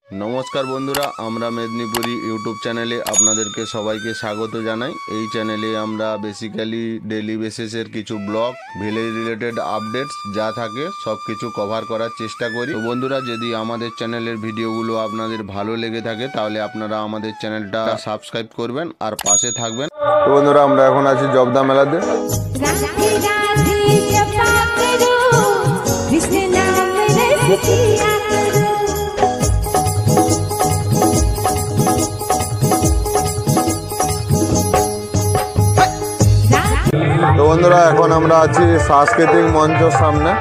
নমস্কার বন্ধুরা, আমরা মেদিনীপুরি ইউটিউব চ্যানেলে আপনাদেরকে সবাইকে স্বাগত জানাই। এই চ্যানেলে আমরা বেসিক্যালি ডেলি বেসিসের কিছু ব্লগ, ভিলেজ রিলেটেড আপডেটস যা থাকে সব কিছু কভার করার চেষ্টা করি। তো বন্ধুরা, যদি আমাদের চ্যানেলের ভিডিওগুলো আপনাদের ভালো লেগে থাকে তাহলে আপনারা আমাদের চ্যানেলটা সাবস্ক্রাইব করবেন আর পাশে থাকবেন। তো বন্ধুরা, আমরা এখন আছি জবদা মেলাতে। তো বন্ধুরা, এখন আমরা আছি সাংস্কৃতিক মঞ্চের সামনে।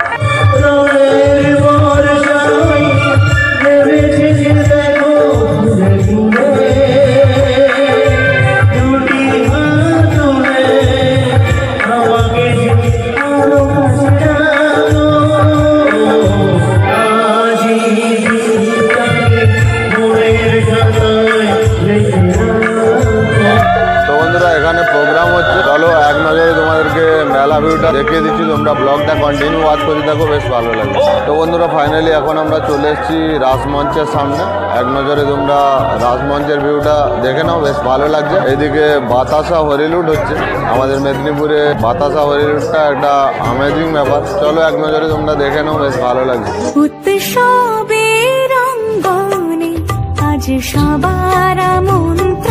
এখানে প্রোগ্রাম হচ্ছে, চলো এক নজরে তোমাদেরকে মেলা ভিউটা দেখিয়ে দিচ্ছি। তোমরা ব্লগটা কন্টিনিউ ওয়াচ করে থাকো, বেশ ভালো লাগবে। তো বন্ধুরা, ফাইনালি এখন আমরা চলে এসেছি রাসমঞ্চের সামনে। এক নজরে তোমরা রাসমঞ্চের ভিউটা দেখে নাও, বেশ ভালো লাগছে। এইদিকে বাতাসা হরিলুট হচ্ছে। আমাদের মেদিনীপুরে বাতাসা হরিলুটটা একটা অ্যামেজিং ব্যাপার। চলো এক নজরে তোমরা দেখে নাও, বেশ ভালো লাগছে। আজ সবার মন্ত্র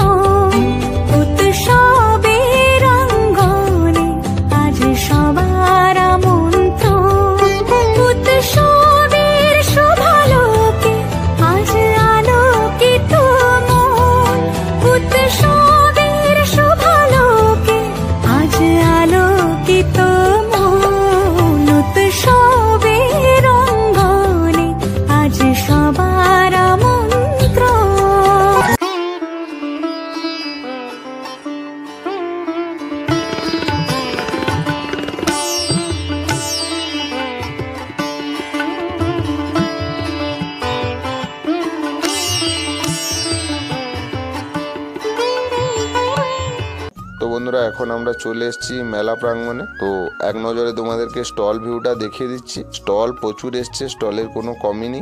তো বন্ধুরা, এখন আমরা চলে এসেছি মেলা প্রাঙ্গণে। তো এক নজরে তোমাদেরকে স্টল ভিউটা দেখিয়ে দিচ্ছি। স্টল প্রচুর এসছে, স্টলের কোনো কমই নেই।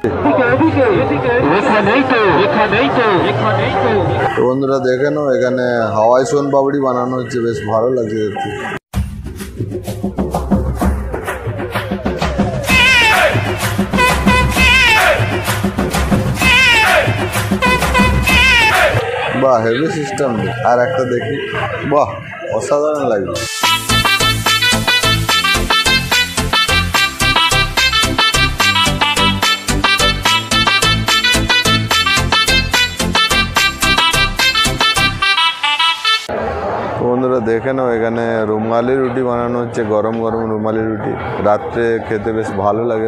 তো বন্ধুরা দেখে নাও, এখানে হাওয়াই সোন পাপড়ি বানানো হচ্ছে, বেশ ভালো লাগছে দেখতে। বাহ, হেভি সিস্টেম। আর একটা দেখি, বাহ অসাধারণ লাগবে। বন্ধুরা দেখে নাও, এখানে রুমালি রুটি বানানো হচ্ছে, গরম গরম রুমালি রুটি। রাত্রে খেতে বেশ ভালো লাগে।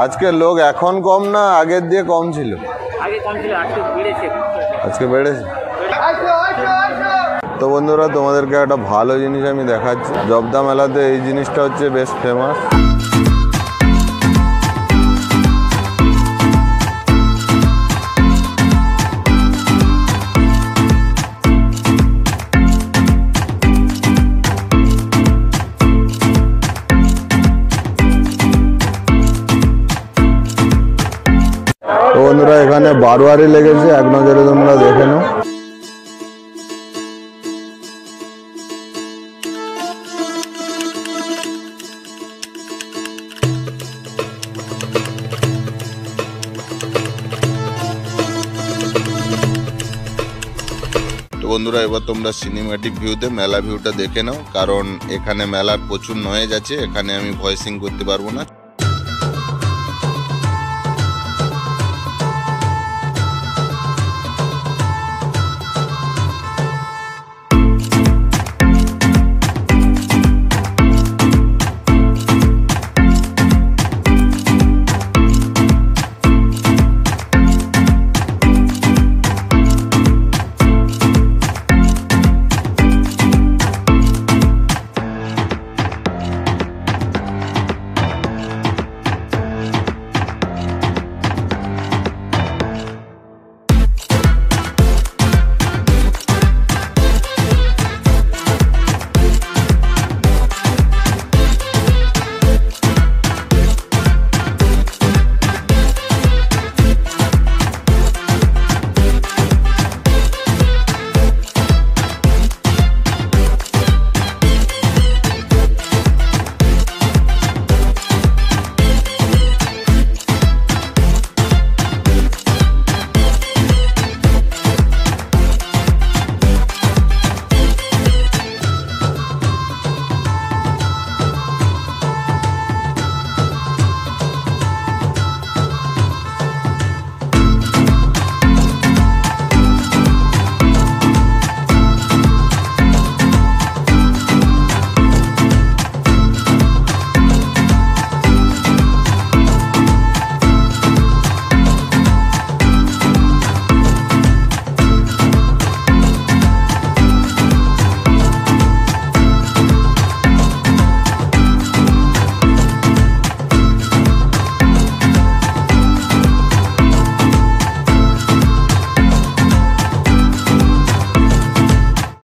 আজকে লোক এখন কম না আগের দিয়ে কম ছিল? আগে কম ছিল, আজকে বেড়েছে। তো বন্ধুরা, তোমাদেরকে একটা ভালো জিনিস আমি দেখাচ্ছি। জবদা মেলাতে এই জিনিসটা হচ্ছে বেশ ফেমাস। তো বন্ধুরা, এখানে বারোয়ারি লেগেছে, এক নজরে তোমরা দেখে নাও। তো বন্ধুরা, এবার তোমরা সিনেম্যাটিক ভিউতে মেলা ভিউটা দেখে নাও, কারণ এখানে মেলার প্রচুর নয়েজ আছে, এখানে আমি ভয়েসিং করতে পারবো না।